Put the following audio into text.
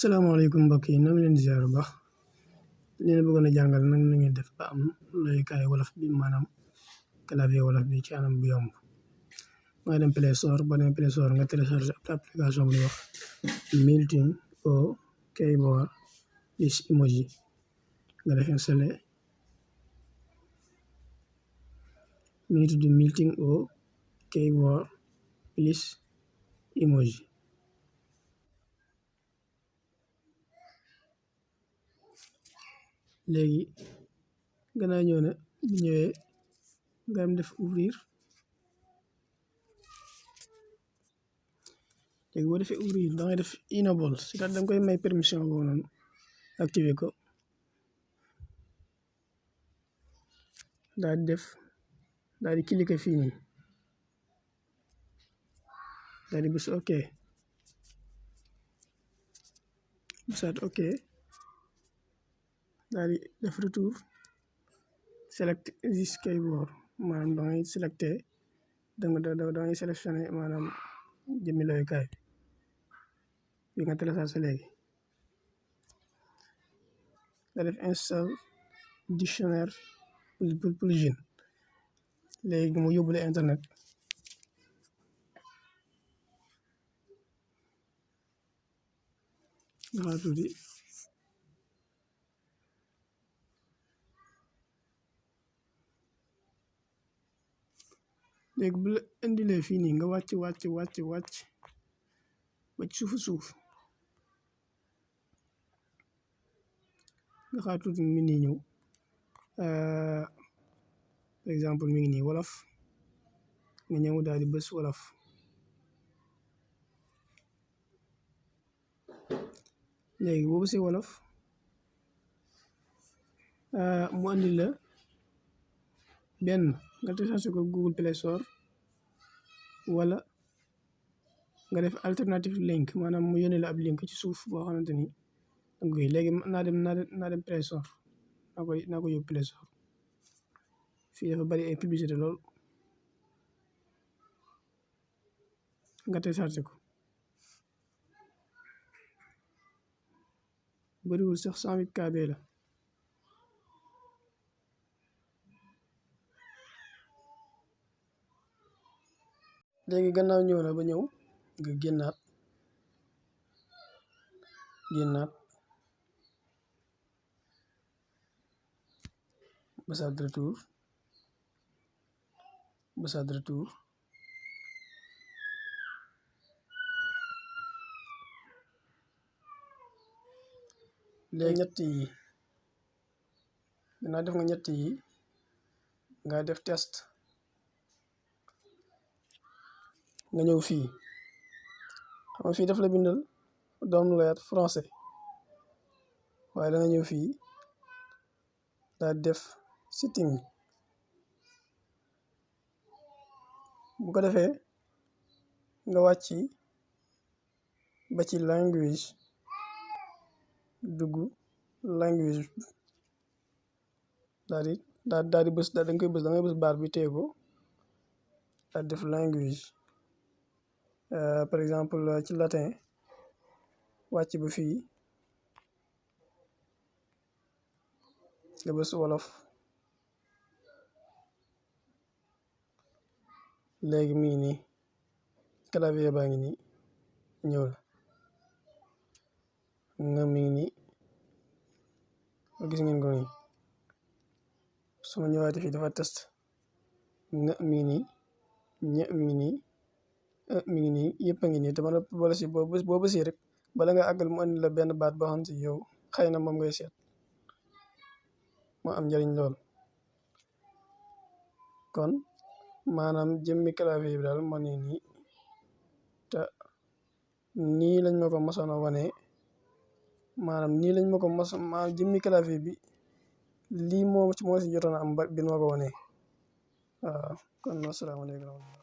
Assalamualaikum mbokk yi ngi leen di ziar bu baax leen bëggoon a jàngal nag na ngeen def ba am loyukaayu wolof bi maanaam clavier wolof bi ci anam bu yomb nga dem Play Store ba dem Play Store nga télécharge application bu wax melting o keyboard is emoji nga def installé mi ngi tudd melting o keyboard plus emoji léegi gannaaw ñëw na bu ñëwee nga am def ouvrir léegi boo defee ouvrir da ngay def enable si kat danga koy may permission boobu noonu activer ko daal di cliquer fii nii daal di bës ok bësaat ok daal di def retour select this keyboard maanaam da ngay selecté da ngay sélectionné maanaam jëmmi loyukaay bi nga téléchargé léegi nga def install dictionnaire plugin léegi mu yóbbule internet nga tuuti léegi bu la indilee fii nii nga wàcc ba ci suuf nga xaar tuuti mi nii ñëw par exemple mi ngi nii wolof nga ñëw daal di bës wolof léegi boo bësee wolof mu andi la benn nga téléchargé ko Google Play Store wala nga def alternative link maanaam mu yónnee la ab link ci suuf boo xamante ni danga koy léegi naa dem Play Store naa ko yóbbu Play Store fii dafa bari ay publicité lool nga téléchargé ko bariwul sax 108 KB la léegi gannaaw ñëw na ba ñëw nga génnaat bësaat retour léegi ñett yi gannaaw def nga ñett yi nga def test nga ñëw fii xam nga fii daf la bindal download français waaye da nga ñëw fii daal def setting bu ko defee nga wàcc ba ci language dugg language daal di bës da nga koy bës da ngay bës baar bi teego daal def language par exemple ci latin wàcc ba fii nga bës wolof léegi mi ngi nii clavier baa ngi nii ñëw nga mi ngi nii gis ngeen ko nii su ma ñëwaatee fii dafa test nga mi ngi nii ña mi ngi nii mi ngi nii yëpp a ngi nii te man boole si boo bësee rek bala nga àggal mu andi la benn baat boo xam si yow xëy na moom ngay seet moo am njëriñ lool kon maanaam jëmmi clavier bi daal moo ne nii te nii lañ ma ko mosoon a wane maanaam nii lañ ma ko maanaam jëmmi clavier bi lii moo si jotoon a am bi ma ko wane waaw kon asalaamaaleykum